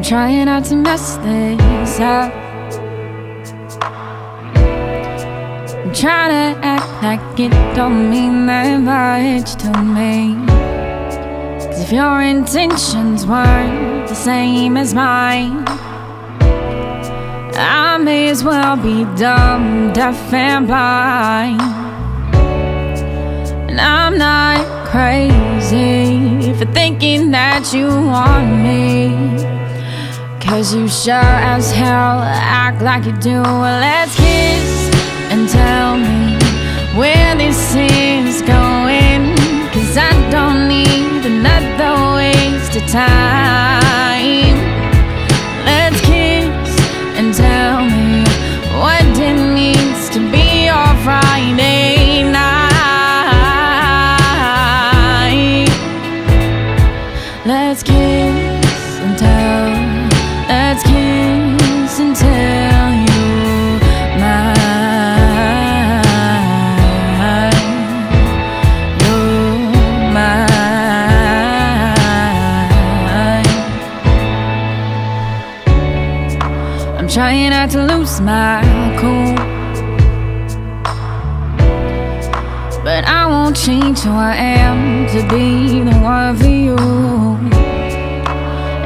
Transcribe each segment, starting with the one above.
trying not to mess this up. I'm trying to act like it don't mean that much to me. 'Cause if your intentions weren't the same as mine, I may as well be dumb, deaf and blind. And I'm not crazy for thinking that you want me, 'cause you sure as hell act like you do. Well, let's kiss and tell me where this is going, 'cause I don't need another waste of time. Let's kiss and tell me what it means to be your Friday night. Let's kiss and tell, let's kiss and tell you mine. You're mine. I'm trying not to lose my cool, but I won't change who I am to be the one for you.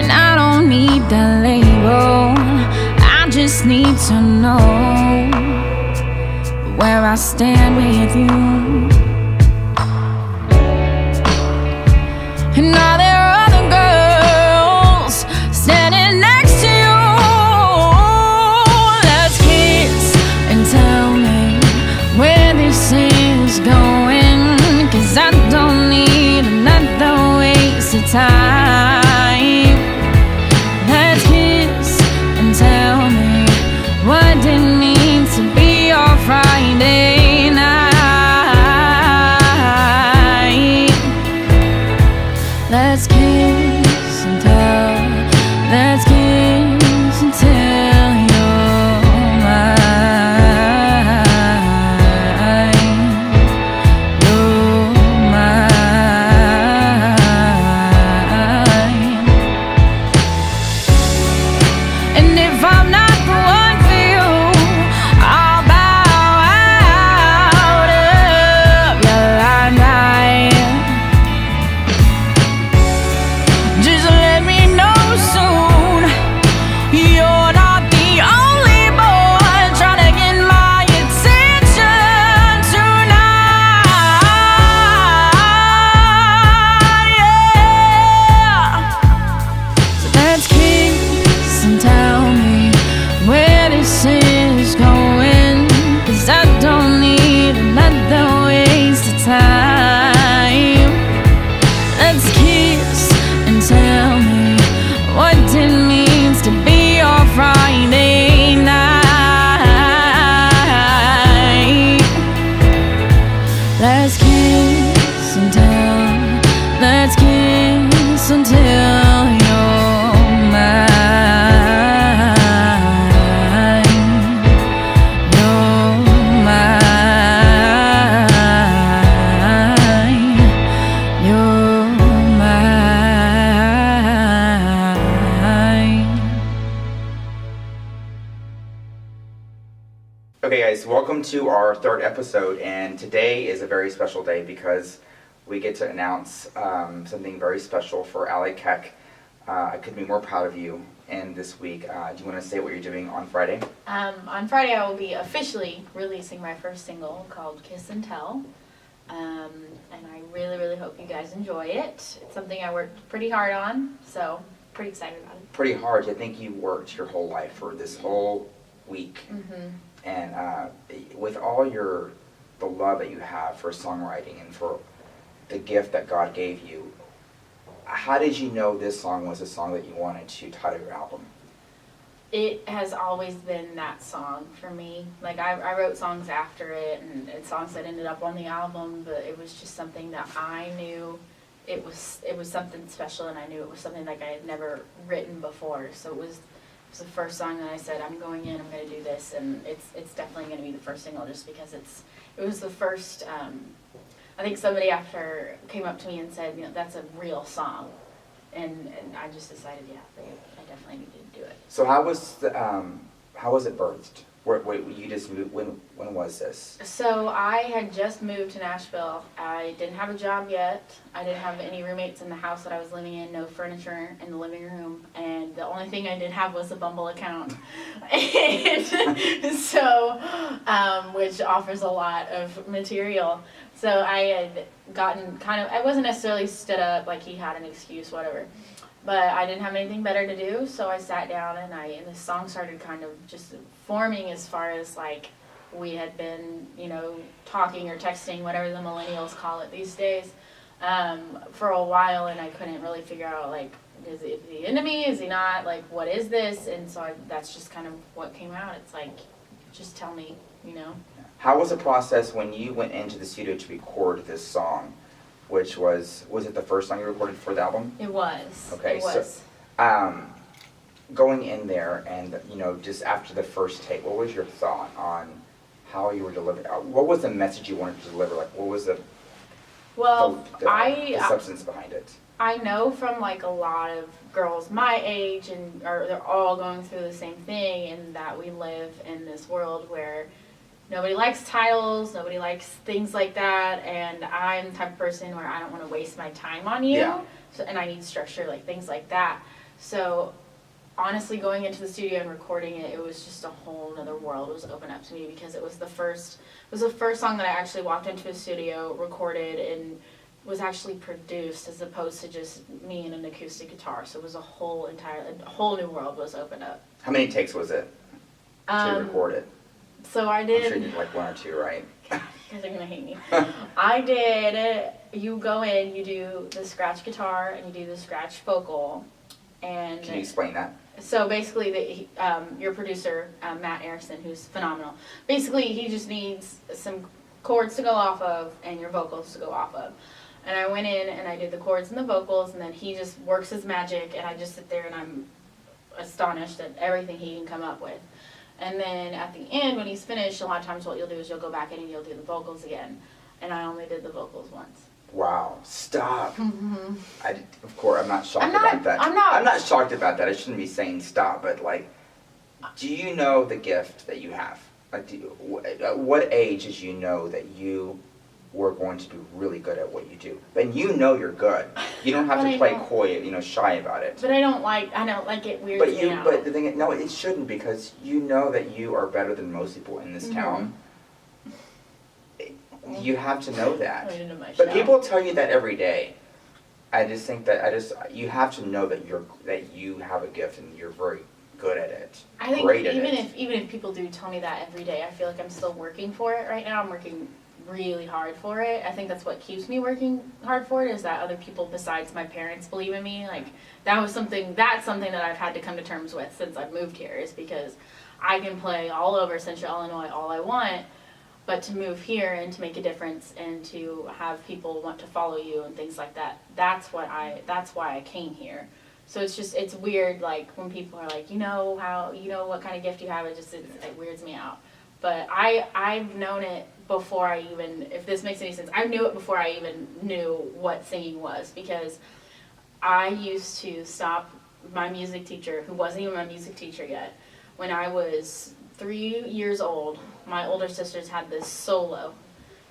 And I don't need that label, I just need to know where I stand with you. And are there other girls standing next to you? Let's kiss and tell me where this is going, 'cause I don't need another waste of time. Let's kiss and tell me what it means to be your Friday night. Let's kiss and tell, let's kiss and tell you're mine. You're mine. And if I'm not the one for you, I'll bow out of your limelight. Just let me know soon you're not the only boy trying to get my attention tonight. Yeah. So let's kiss and tell me where this is going, 'cause I don't need another waste of time. Let's kiss and tell me what it means to be your Friday night. Let's kiss and tell, let's kiss and tell you're mine. You're mine. You're mine. Okay, guys, welcome to our third episode, and today is a very special day because we get to announce something very special for Allie Keck. I couldn't be more proud of you. And this week, do you want to say what you're doing on Friday? On Friday, I will be officially releasing my first single called Kiss and Tell. And I really, really hope you guys enjoy it. It's something I worked pretty hard on, so pretty excited about it. Pretty hard. I think you worked your whole life for this whole week. Mm-hmm. And with all the love that you have for songwriting and for the gift that God gave you, how did you know this song was a song that you wanted to title your album? It has always been that song for me. Like, I wrote songs after it and songs that ended up on the album, but it was just something that I knew it was something special, and I knew it was something like I had never written before. So it was the first song that I said, I'm going to do this, and it's definitely going to be the first single just because it was the first. I think somebody came up to me and said, that's a real song, and I just decided, I definitely needed to do it. So how was it birthed? Wait, you just moved, when was this? So I had just moved to Nashville. I didn't have a job yet. I didn't have any roommates in the house that I was living in, no furniture in the living room, and the only thing I did have was a Bumble account. And so, which offers a lot of material. So I had gotten I wasn't necessarily stood up, like he had an excuse, whatever. But I didn't have anything better to do, so I sat down and the song started kind of just forming as far as like we had been, talking or texting, whatever the millennials call it these days, for a while, and I couldn't really figure out like, is he into me? Is he not? Like, what is this? And so that's just kind of what came out. It's like, just tell me, How was the process when you went into the studio to record this song? Which was it the first song you recorded for the album? It was. Okay, it was. So going in there and, just after the first take, what was your thought on how you were delivering? What was the message you wanted to deliver? Like, what was the substance behind it? I know from like a lot of girls my age or they're all going through the same thing, and that we live in this world where nobody likes titles, nobody likes things like that, and I'm the type of person where I don't want to waste my time on you, Yeah. So, and I need structure, like things like that. So honestly, going into the studio and recording it, it was just a whole other world was opened up to me, because it was the first song that I actually walked into a studio, recorded, and was actually produced, as opposed to just me and an acoustic guitar. So it was a whole new world was opened up. How many takes was it to record it? So I did. I'm sure you did like one or two, right? God, you guys are gonna hate me. I did. You go in, you do the scratch guitar, and you do the scratch vocal, and. Can you explain that? So basically, your producer, Matt Erickson, who's phenomenal. Basically, he just needs some chords to go off of and your vocals to go off of. And I went in and I did the chords and the vocals, and then he just works his magic, and I just sit there and I'm astonished at everything he can come up with. And then at the end, when he's finished, a lot of times what you'll do is you'll go back in and you'll do the vocals again. And I only did the vocals once. Wow! Stop. Mm-hmm. Of course, I'm not shocked about that. I'm not shocked about that. I shouldn't be saying stop, but like, do you know the gift that you have? Like, at what age did you know that you were going to be really good at what you do? And you're good. You don't have to play coy, shy about it. But I don't like it weird. But the thing is, no, it shouldn't, because you know that you are better than most people in this town. You have to know that. But people tell you that every day. I just think that you have to know that you have a gift and you're very good at it. I think great even if people do tell me that every day, I feel like I'm still working for it right now. I'm working really hard for it. I think that's what keeps me working hard for it, is that other people besides my parents believe in me. Like, that's something that I've had to come to terms with since I've moved here, is because I can play all over Central Illinois all I want, but to move here and to make a difference and to have people want to follow you and things like that, that's why I came here. So it's weird, like, when people are like, what kind of gift you have, it weirds me out. But I've known it before I even, if this makes any sense, I knew it before I even knew what singing was, because I used to stop my music teacher, who wasn't even my music teacher yet. When I was 3 years old, my older sisters had this solo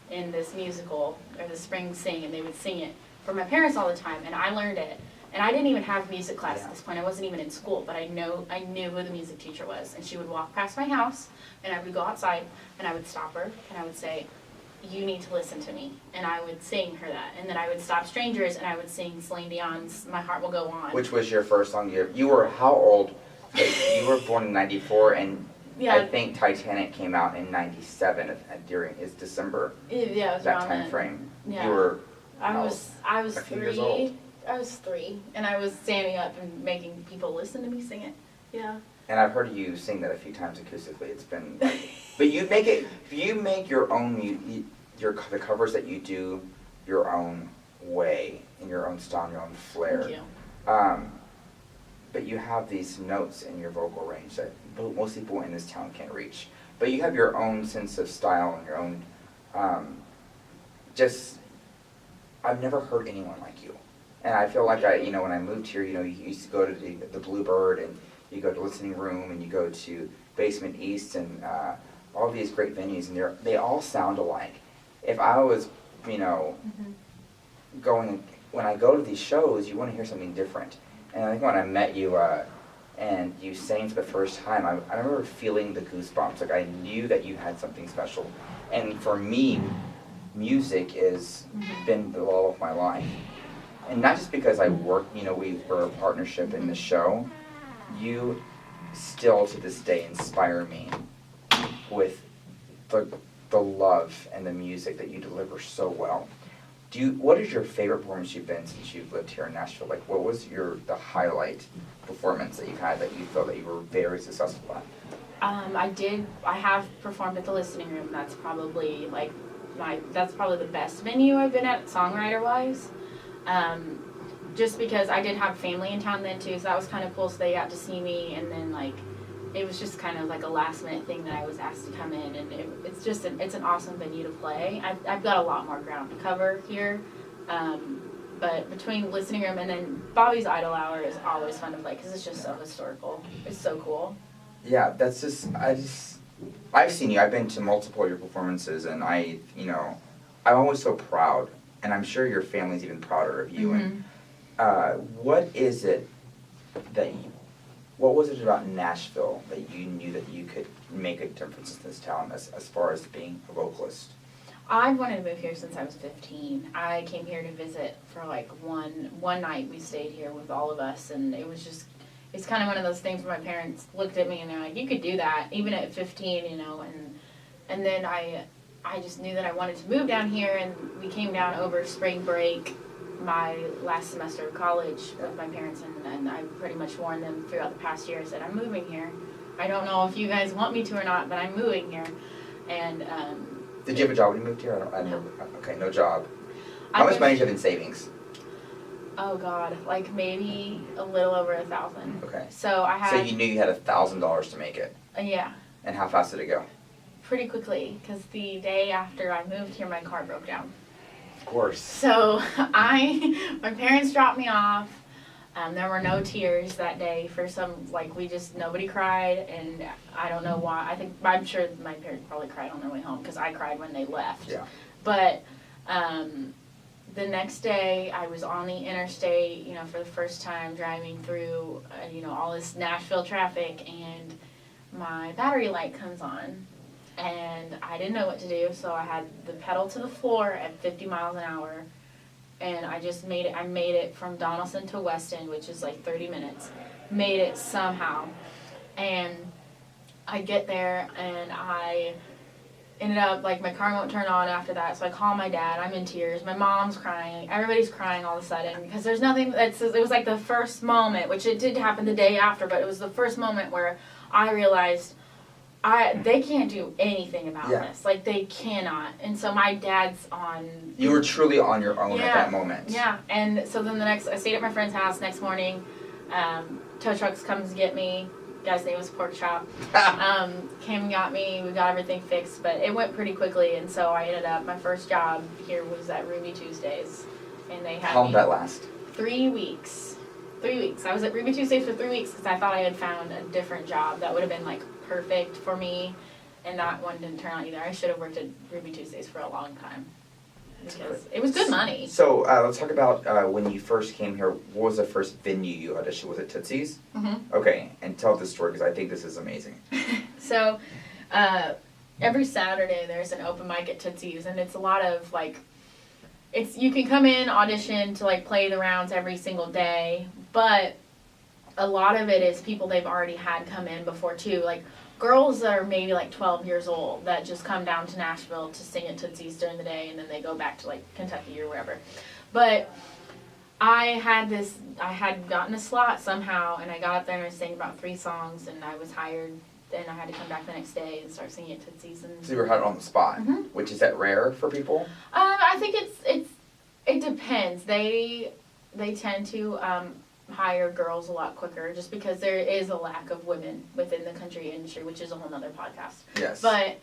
in this musical, or the Spring Sing, and they would sing it for my parents all the time, and I learned it. And I didn't even have music class at this point. I wasn't even in school, but I knew who the music teacher was. And she would walk past my house, and I would go outside, and I would stop her, and I would say, "You need to listen to me." And I would sing her that. And then I would stop strangers, and I would sing Celine Dion's "My Heart Will Go On." Which was your first song? You were how old? You were born in '94, and yeah. I think Titanic came out in '97 during December. Yeah, it was that around time frame. Yeah. You were. I was a few 3. years old. I was 3, and I was standing up and making people listen to me sing it. Yeah. And I've heard you sing that a few times acoustically. It's been, but you make your own the covers that you do your own way, in your own style, your own flair. Thank you. But you have these notes in your vocal range that most people in this town can't reach. But you have your own sense of style and your own, I've never heard anyone like you. And I feel like when I moved here, you used to go to the Bluebird, and you go to Listening Room, and you go to Basement East, and all these great venues, and they all sound alike. If I was, going, when I go to these shows, you want to hear something different. And I think when I met you, and you sang for the first time, I remember feeling the goosebumps. Like I knew that you had something special. And for me, music has been the love of my life. And not just because I work, we were a partnership in the show. You still to this day inspire me with the love and the music that you deliver so well. What is your favorite performance you've been since you've lived here in Nashville? Like, what was the highlight performance that you've had that you felt that you were very successful at? I have performed at the Listening Room. That's probably that's probably the best venue I've been at songwriter-wise. Just because I did have family in town then too, so that was kind of cool. So they got to see me, and then it was just kind of like a last minute thing that I was asked to come in, and it's just it's an awesome venue to play. I've got a lot more ground to cover here, but between Listening Room and then Bobby's Idol Hour is always fun to play because it's just so historical. It's so cool. Yeah, that's I've seen you. I've been to multiple of your performances, and I'm always so proud, and I'm sure your family's even prouder of you. Mm-hmm. And what was it about Nashville that you knew that you could make a difference in this town as far as being a vocalist? I've wanted to move here since I was 15. I came here to visit for one night. We stayed here with all of us, and it's kind of one of those things where my parents looked at me and they're like, you could do that even at 15, and then I just knew that I wanted to move down here, and we came down over spring break my last semester of college with my parents, and I pretty much warned them throughout the past year. I said, I'm moving here. I don't know if you guys want me to or not, but I'm moving here. And did you have a job when you moved here? No. Okay, no job. How much money do you have in savings? Oh God, maybe a little over 1,000. Okay. So you knew you had $1,000 to make it. Yeah. And how fast did it go? Pretty quickly, because the day after I moved here, my car broke down. Of course. So my parents dropped me off. There were no tears that day for nobody cried, and I don't know why. I'm sure my parents probably cried on their way home because I cried when they left. Yeah. But the next day I was on the interstate, for the first time driving through, all this Nashville traffic, and my battery light comes on. And I didn't know what to do, so I had the pedal to the floor at 50 miles an hour, and I just made it. I made it from Donaldson to Weston, which is 30 minutes. Made it somehow, and I get there, and I ended up, my car won't turn on after that, so I call my dad. I'm in tears. My mom's crying. Everybody's crying all of a sudden, because there's nothing it was the first moment, which it did happen the day after, but it was the first moment where I realized they can't do anything about this. They cannot. And so my dad's on... You were truly on your own at that moment. Yeah. And so then I stayed at my friend's house next morning. Tow trucks comes to get me. Guy's name was Pork Chop. Came and got me. We got everything fixed. But it went pretty quickly. And so I ended up... My first job here was at Ruby Tuesdays. And they had How long did that last? 3 weeks. 3 weeks. I was at Ruby Tuesdays for 3 weeks because I thought I had found a different job that would have been perfect for me, and that one didn't turn out either. I should have worked at Ruby Tuesdays for a long time because it was good money. So let's talk about when you first came here. What was the first venue you auditioned? Was it Tootsie's? Mm-hmm. Okay, and tell this story because I think this is amazing. So every Saturday there's an open mic at Tootsie's, and it's a lot of you can come in, audition to play the rounds every single day, but a lot of it is people they've already had come in before too. Girls that are maybe 12 years old that just come down to Nashville to sing at Tootsie's during the day, and then they go back to Kentucky or wherever. But I had gotten a slot somehow, and I got up there and I sang about 3 songs, and I was hired, and I had to come back the next day and start singing at Tootsie's. And so you were hired on the spot, mm-hmm. Which is that rare for people? I think it depends. They tend to hire girls a lot quicker, just because there is a lack of women within the country industry, which is a whole nother podcast. Yes. But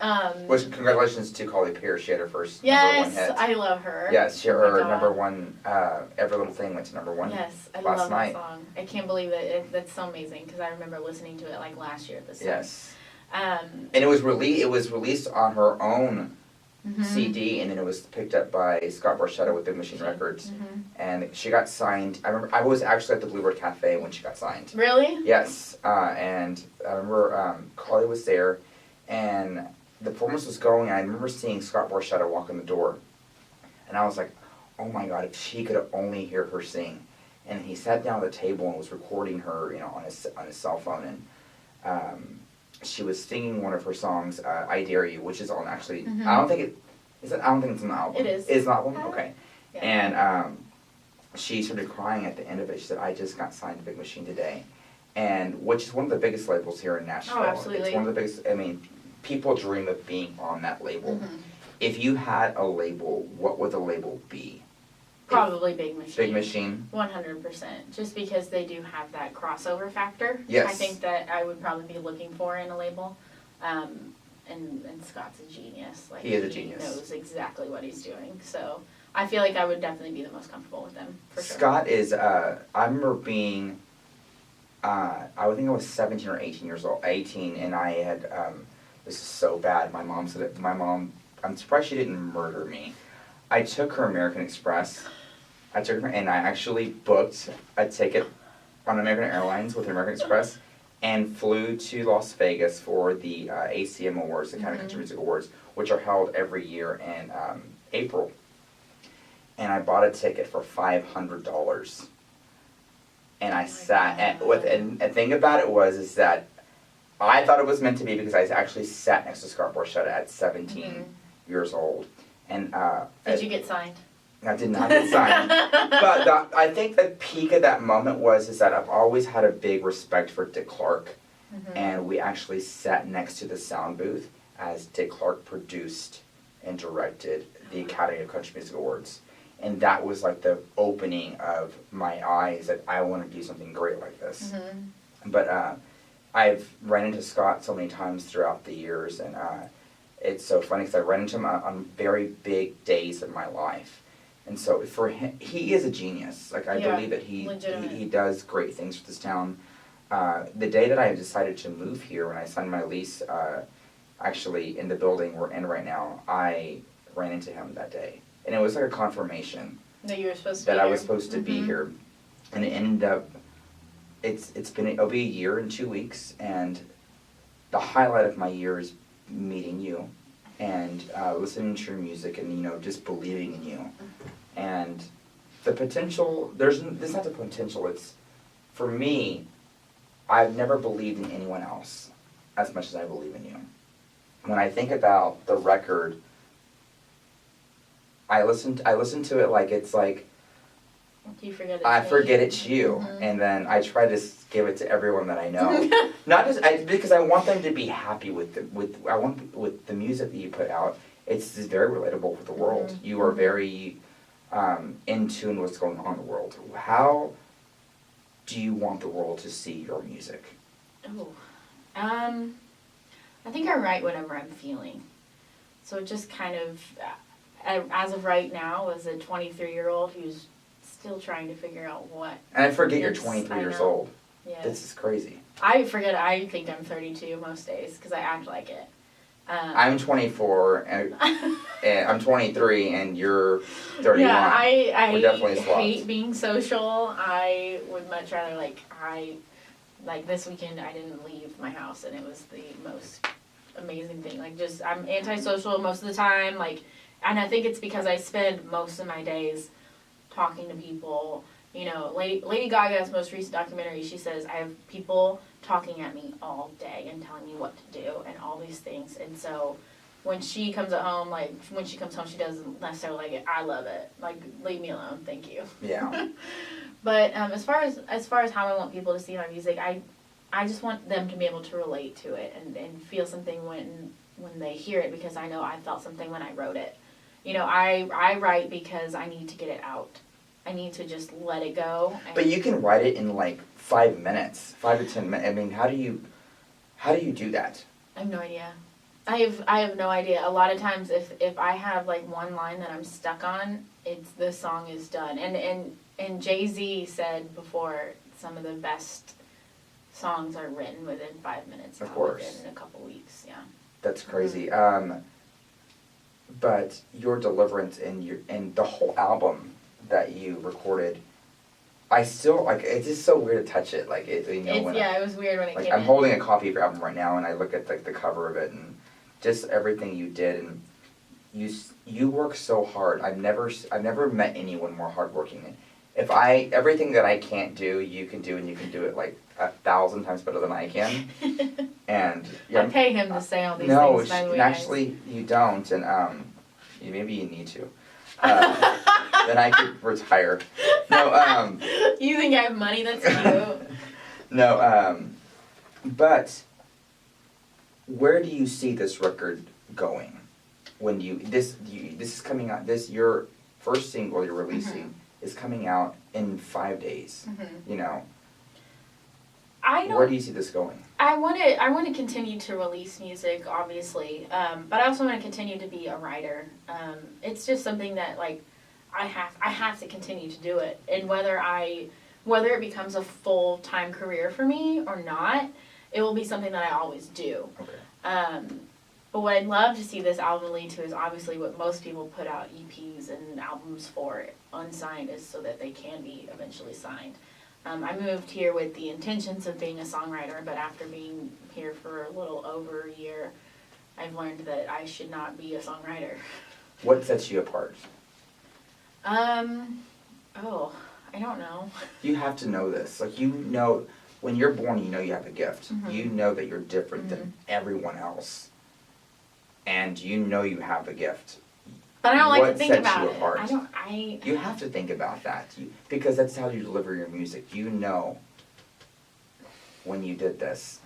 which, congratulations to Carly Pierce. She had her first yes, number 1 hit. I love her. Yes, Oh my her God. number 1. Every Little Thing went to number 1. Yes, I last love night. that song. I can't believe it. That's so amazing because I remember listening to it like last year at this time. Yes. And it was released on her own mm-hmm. CD, and then it was picked up by Scott Borchetta with Big Machine Records. Mm-hmm. And she got signed. I remember I was actually at the Bluebird Cafe when she got signed. Really? Yes. And I remember Carly was there, and the performance was going. And I remember seeing Scott Borchetta walk in the door, and I was like, "Oh my God! If she could only hear her sing." And he sat down at the table and was recording her, on his cell phone, and she was singing one of her songs, "I Dare You," which is on actually. Mm-hmm. I don't think it's an album. It is. It's an album. Okay. Yeah. And she started crying at the end of it. She said, "I just got signed to Big Machine today," and which is one of the biggest labels here in Nashville. Oh, absolutely. It's one of the biggest. I mean, people dream of being on that label. Mm-hmm. If you had a label, what would the label be? Probably Big Machine. Big Machine. 100%. Just because they do have that crossover factor. Yes. I think that I would probably be looking for in a label. And Scott's a genius. Like, He is a genius. He knows exactly what he's doing. So I feel like I would definitely be the most comfortable with them, for sure. Scott is, I remember being, I would think I was 17 or 18 years old, 18, and I had, this is so bad, my mom said it, I'm surprised she didn't murder me. I took her American Express, and I actually booked a ticket on American Airlines with American Express, and flew to Las Vegas for the ACM Awards, the Academy Country Music Awards, which are held every year in April. And I bought a ticket for $500. And I sat and the thing about it is that I thought it was meant to be because I actually sat next to Scott Borchetta at 17 years old. And Did you get signed? I did not get signed. But I think the peak of that moment is that I've always had a big respect for Dick Clark. And we actually sat next to the sound booth as Dick Clark produced and directed the Academy of Country Music Awards. And that was like the opening of my eyes that I want to do something great like this. But I've run into Scott so many times throughout the years, and it's so funny because I run into him on very big days of my life. And so for him, he is a genius. Like, I believe that he does great things for this town. The day that I decided to move here, when I signed my lease, actually in the building we're in right now, I ran into him that day. And it was like a confirmation that you were supposed to that be I here. was supposed to be here. And it ended up, it'll be a year and 2 weeks, and the highlight of my year is meeting you and listening to your music and, just believing in you. And the potential, there's not the potential, it's, for me, I've never believed in anyone else as much as I believe in you. When I think about the record, I listen to it like it's like, You forget I forget it's you, and then I try to give it to everyone that I know. Not just because I want them to be happy with the music that you put out. It's just very relatable with the world. You are very in tune with what's going on in the world. How do you want the world to see your music? Oh, I think I write whatever I'm feeling. So it just kind of, as of right now, as a 23-year-old who's still trying to figure out what. And I forget you're 23 years old. Yeah. This is crazy. I forget. I think I'm 32 most days because I act like it. I'm 24 and I'm 23 and you're 31. Yeah, I We're definitely swapped. hate being social. I would much rather like this weekend I didn't leave my house and it was the most amazing thing. Like, just I'm antisocial most of the time. Like, and I think it's because I spend most of my days talking to people. Lady Gaga's most recent documentary, she says, I have people talking at me all day and telling me what to do and all these things. And so when she comes home, she doesn't necessarily like it. I love it. Like, leave me alone. Thank you. Yeah. But as far as how I want people to see my music, I just want them to be able to relate to it and feel something when they hear it, because I know I felt something when I wrote it. I write because I need to get it out. I need to just let it go. But you can write it in like 5 minutes, 5 to 10 minutes. I mean, how do you do that? I have no idea. I have no idea. A lot of times, if I have like one line that I'm stuck on, the song is done. And Jay-Z said before, some of the best songs are written within 5 minutes. Of course. Within a couple weeks, yeah. That's crazy. But your Deliverance and the whole album that you recorded, I still like. It's just so weird to touch it. Like it, you know. It was weird when it came I'm in. holding a copy of your album right now, and I look at the cover of it, and just everything you did, and you work so hard. I've never met anyone more hardworking. If everything that I can't do, you can do, and you can do it like 1,000 times better than I can. And I pay him to say all these things. By the way, actually, you don't, and maybe you need to. Then I could retire. No, you think I have money? That's cute. No, but where do you see this record going? When this is coming out, your first single you're releasing is coming out in 5 days. You know. Where do you see this going? I want to continue to release music, obviously, but I also want to continue to be a writer. It's just something that like I have to continue to do it, and whether it becomes a full-time career for me or not, it will be something that I always do. Okay. But what I'd love to see this album lead to is obviously what most people put out EPs and albums for unsigned, is so that they can be eventually signed. I moved here with the intentions of being a songwriter, but after being here for a little over a year, I've learned that I should not be a songwriter. What sets you apart? I don't know. You have to know this. Like, you know, when you're born, you know you have a gift. You know that you're different than everyone else. And you know you have a gift. But I don't like to think sets about you it. apart? You have to think about that. Because that's how you deliver your music. You know when you did this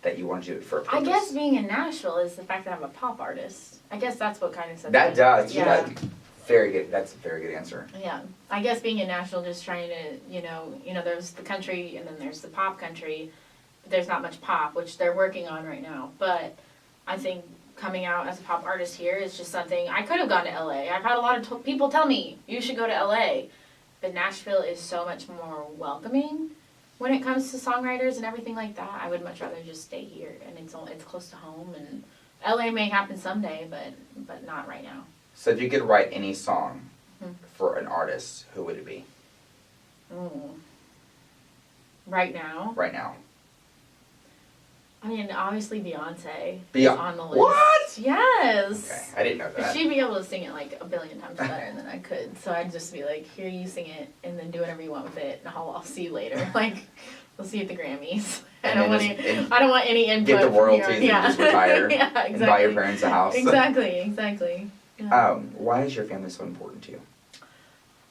that you wanted to do it for a purpose. I guess being in Nashville is the fact that I'm a pop artist. I guess that's what kind of sets That me. does. Yeah. Very good. That's a very good answer. Yeah. I guess being in Nashville, just trying to, you know, there's the country and then there's the pop country. But there's not much pop, which they're working on right now. But I think coming out as a pop artist here is just something. I could have gone to LA. I've had a lot of people tell me you should go to LA, but Nashville is so much more welcoming when it comes to songwriters and everything like that. I would much rather just stay here, and it's close to home. And LA may happen someday, but not right now. So if you could write any song for an artist, who would it be? Right now? Right now. I mean, obviously Beyonce is on the list. What? Yes. Okay, I didn't know that. She'd be able to sing it like a billion times better than I could. So I'd just be like, here, you sing it, and then do whatever you want with it, and I'll see you later. Like, we'll see you at the Grammys. I don't want any input. Get the royalties and just retire. Yeah, exactly. And buy your parents a house. Exactly. Yeah. Why is your family so important to you?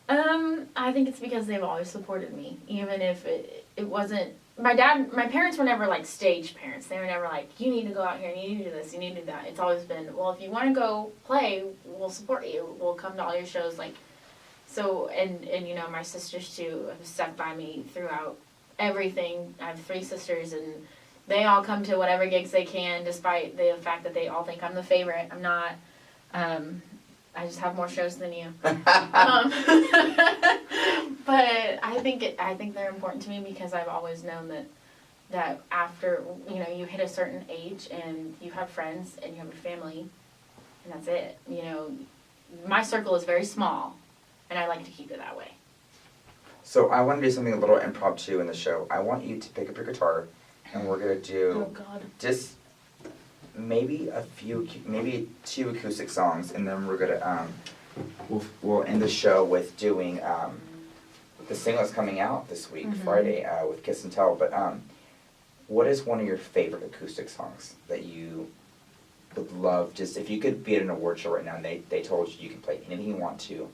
I think it's because they've always supported me, even if it wasn't. My parents were never like stage parents. They were never like, you need to go out here, you need to do this, you need to do that. It's always been, well, if you want to go play, we'll support you. We'll come to all your shows. Like, so, and you know, my sisters too have stuck by me throughout everything. I have 3 sisters, and they all come to whatever gigs they can, despite the fact that they all think I'm the favorite. I'm not. I just have more shows than you. But I think they're important to me because I've always known that after, you know, you hit a certain age and you have friends and you have a family, and that's it. You know, my circle is very small, and I like to keep it that way. So I want to do something a little impromptu in the show. I want you to pick up your guitar, and we're going to do just maybe 2 acoustic songs, and then we're gonna we'll end the show with doing the single that's coming out this week, Friday, with Kiss and Tell. But what is one of your favorite acoustic songs that you would love? Just if you could be at an award show right now and they told you can play anything you want to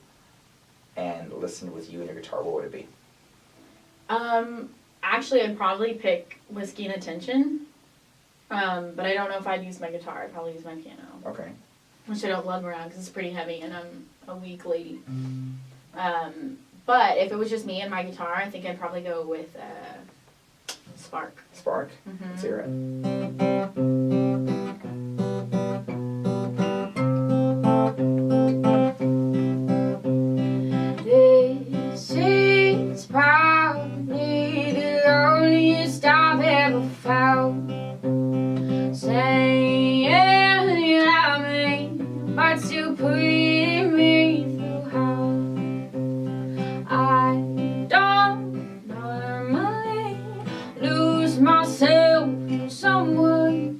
and listen with you and your guitar, what would it be? Actually, I'd probably pick Whiskey and Attention. But I don't know if I'd use my guitar. I'd probably use my piano. Okay. Which I don't lug around because it's pretty heavy and I'm a weak lady. But if it was just me and my guitar, I think I'd probably go with Spark. Spark? Mm-hmm. Let's hear it. This is probably the loneliest I've ever felt. Saying you love me, but still putting me through hell. I don't normally lose myself in someone,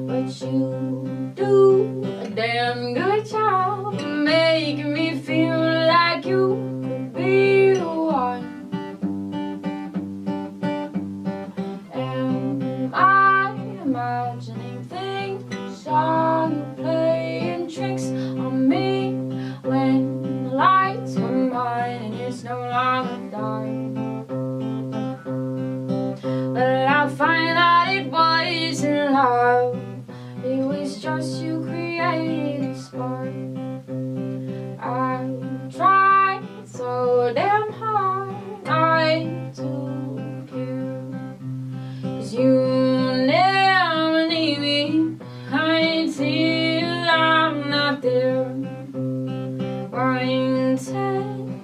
but you do a damn good job of making me feel like you could be the one. Am I imagining things? Are you playing tricks on me when the lights come on and it's no longer dark? But I find that it wasn't love, it was just you creating a spark. I tried so damn hard not to care, 'cause you never need me until I'm not there. Wanted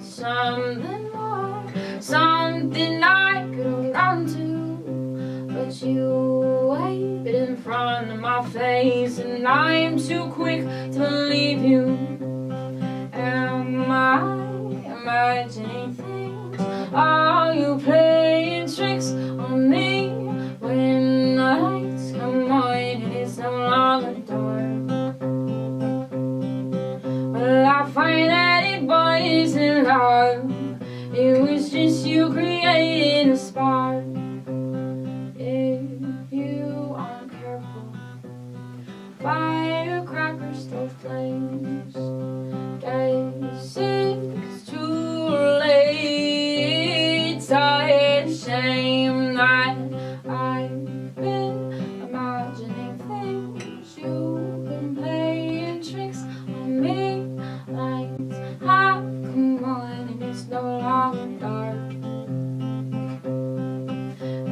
something more, something I could hold on to, but you waved it in front of my face, and I'm too quick to believe you. Am I imagining things? Are you playing tricks on me when the lights come on and it's no longer dark? Well, I find that it wasn't love, it was just you creating a spark. If you aren't careful, firecrackers still flames. Guess it's too late. It's a shame that I've been imagining things. You've been playing tricks on me. Lights have come on and it's no longer dark.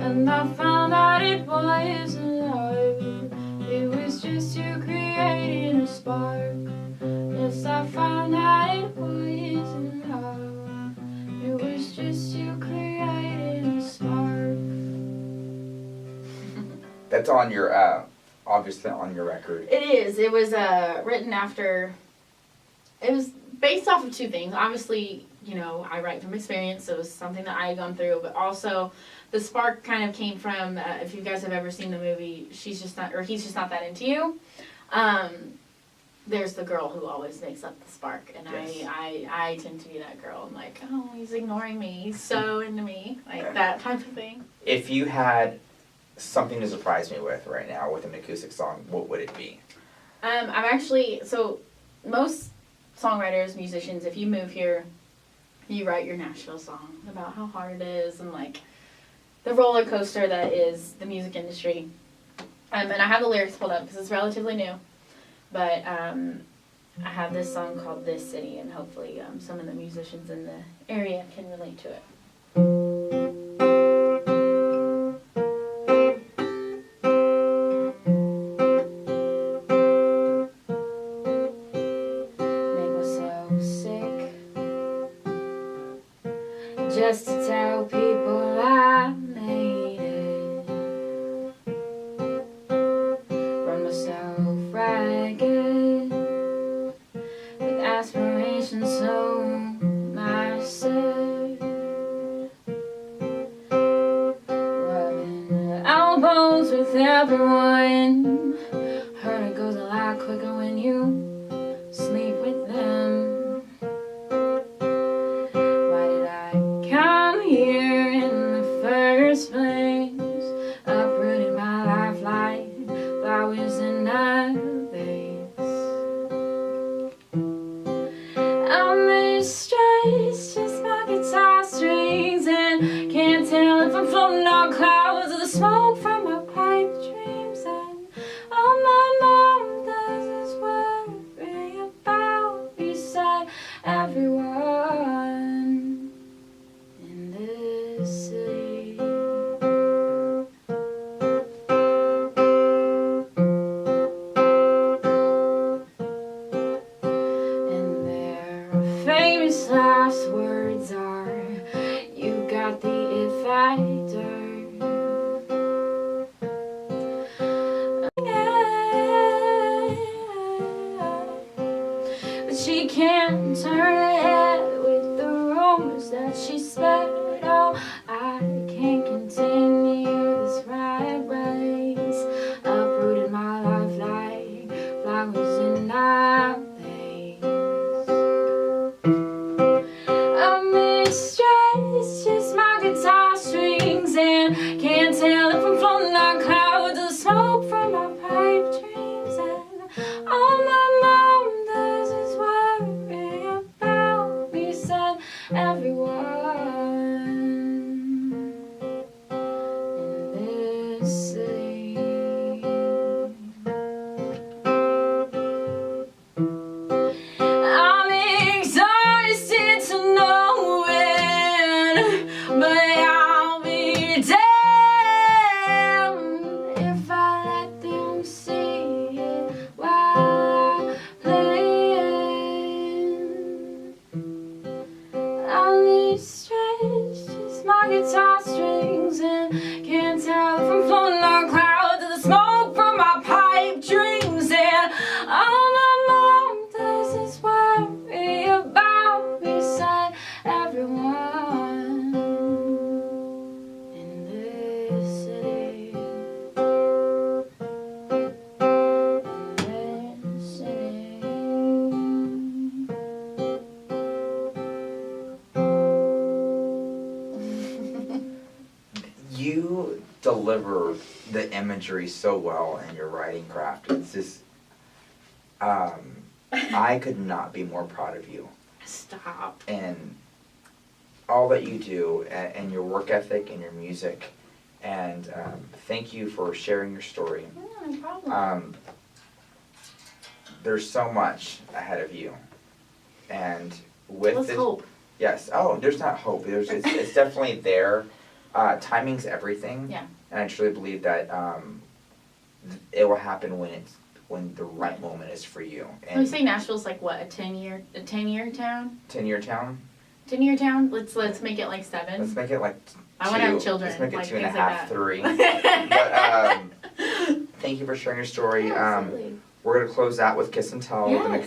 And I found out it wasn't love, it was just you creating a spark. Yes, I found out it wasn't love, it was just you creating a spark. That's on your, obviously on your record. It is. It was written after. It was based off of two things. Obviously, you know, I write from experience, so it was something that I had gone through. But also, the spark kind of came from. If you guys have ever seen the movie, She's Just Not, or He's Just Not That Into You. There's the girl who always makes up the spark, and Yes. I tend to be that girl. I'm like, oh, he's ignoring me. He's so into me, like that type of thing. If you had something to surprise me with right now with an acoustic song, what would it be? I'm actually, so most songwriters, musicians, if you move here, you write your Nashville song about how hard it is and like the roller coaster that is the music industry. And I have the lyrics pulled up because it's relatively new. But I have this song called This City, and hopefully some of the musicians in the area can relate to it. Make myself sick just to tell people I made it. Run myself ragged with aspirations so massive. Rubbing elbows with everyone. Heard it goes a lot quicker when you sleep with them. Why did I come here in the first place? Uprooted my life like flowers in a vase. I made that she spared. Oh, I can't continue this rat race, uprooted my life like flowers in our place. I'm in stress, just my guitar strings, and can't tell if I'm floating on clouds or smoke from my pipe dreams. And all my mom does is worry about me, said everyone in this city. I'm exhausted to no end, but I'll be damned if I let them see it while I'm playing. I'm stressed, just my guitar strings, and can't tell if I'm floating on clouds or the smoke from my pipe dreams. And all my mom does is worry about me, said everyone in this city. In this city. You deliver the imagery so well in your writing craft. It's just, I could not be more proud of you Stop. and all that you do, and your work ethic and your music. And thank you for sharing your story. Yeah, no problem. There's so much ahead of you, and with Let's this, hope. yes. Oh, there's not hope. It's definitely there. Timing's everything. Yeah. And I truly believe that it will happen when the right moment is for you. I would say Nashville's like what, a 10-year town? 10-year town. 10-year town. Let's make it like 7. Let's make it like I want to two. have children. Let's make it like 2.5, things like 3. But thank you for sharing your story. Yeah, absolutely. We're gonna close out with "Kiss and Tell" with an Yes.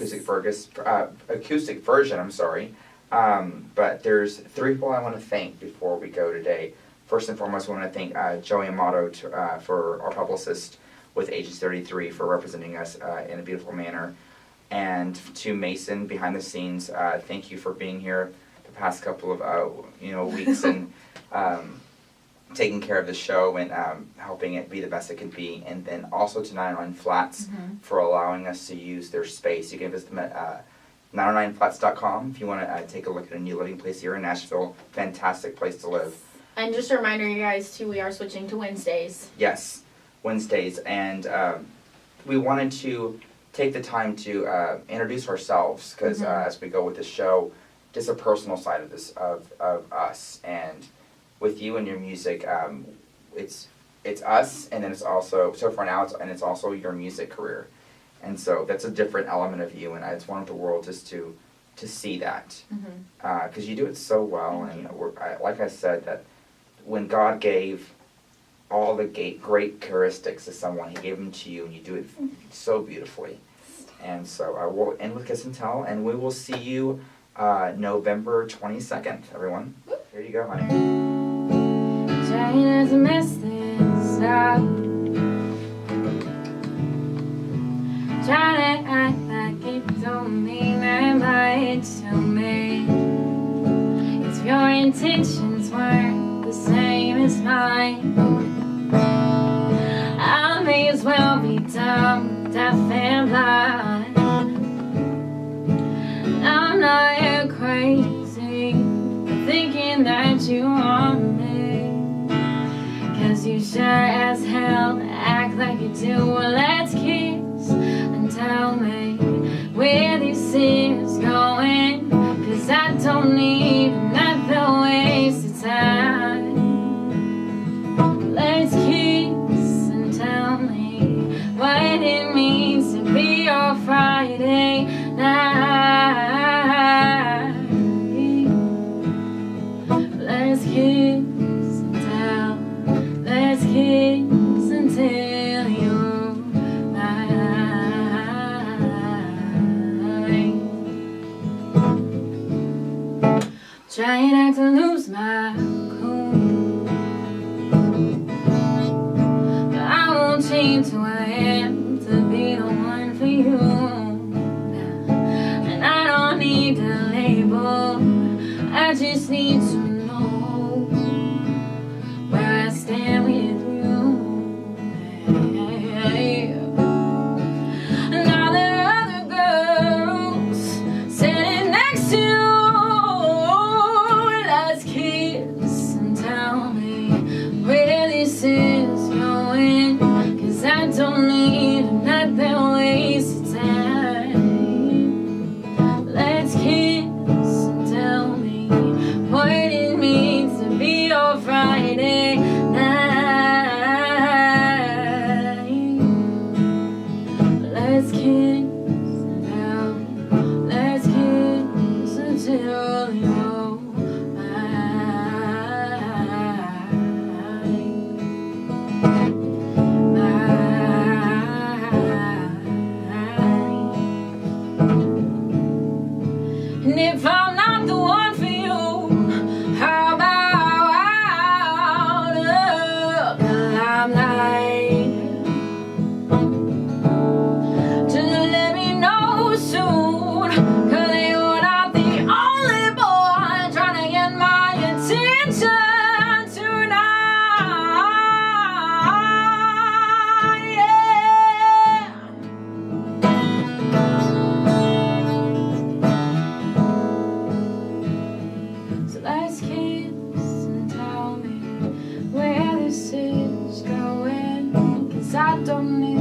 acoustic version. I'm sorry. But there's 3 people I want to thank before we go today. First and foremost, I want to thank Joey Amato for our publicist with Ages 33 for representing us in a beautiful manner. And to Mason behind the scenes, thank you for being here the past couple of weeks and taking care of the show and helping it be the best it can be. And then also to 909 Flats for allowing us to use their space. You can visit them at 909flats.com if you want to take a look at a new living place here in Nashville. Fantastic place to live. And just a reminder, you guys, too, we are switching to Wednesdays. Yes, Wednesdays. And we wanted to take the time to introduce ourselves because as we go with the show, just a personal side of this of us. And with you and your music, it's us, and then it's also, so for now, it's also your music career. And so that's a different element of you, and I just wanted the world just to see that. Because you do it so well, and like I said, that when God gave all the great characteristics to someone, He gave them to you, and you do it so beautifully. And so I will end with Kiss and Tell, and we will see you November 22nd, everyone. Here you go, honey. Trying to mess this up, trying to act like it don't mean that much to me. If your intentions weren't the same as mine, I may as well be dumb, deaf and blind. I'm not crazy for thinking that you want me, 'cause you sure as hell act like you do. Well, let's kiss and tell me where this is going, 'cause I don't need another waste of time. Let's kiss and tell me what it means to be your Friday night. Let's kiss and tell, let's kiss until you're mine. Try and act aloof let's kiss now. Let's kiss until you're and if I'm not the one for you, how about a limelight? Just let me know soon, 'cause you're not the only boy trying to get my attention tonight. Yeah. So let's kiss and tell me where this is going, 'cause I don't need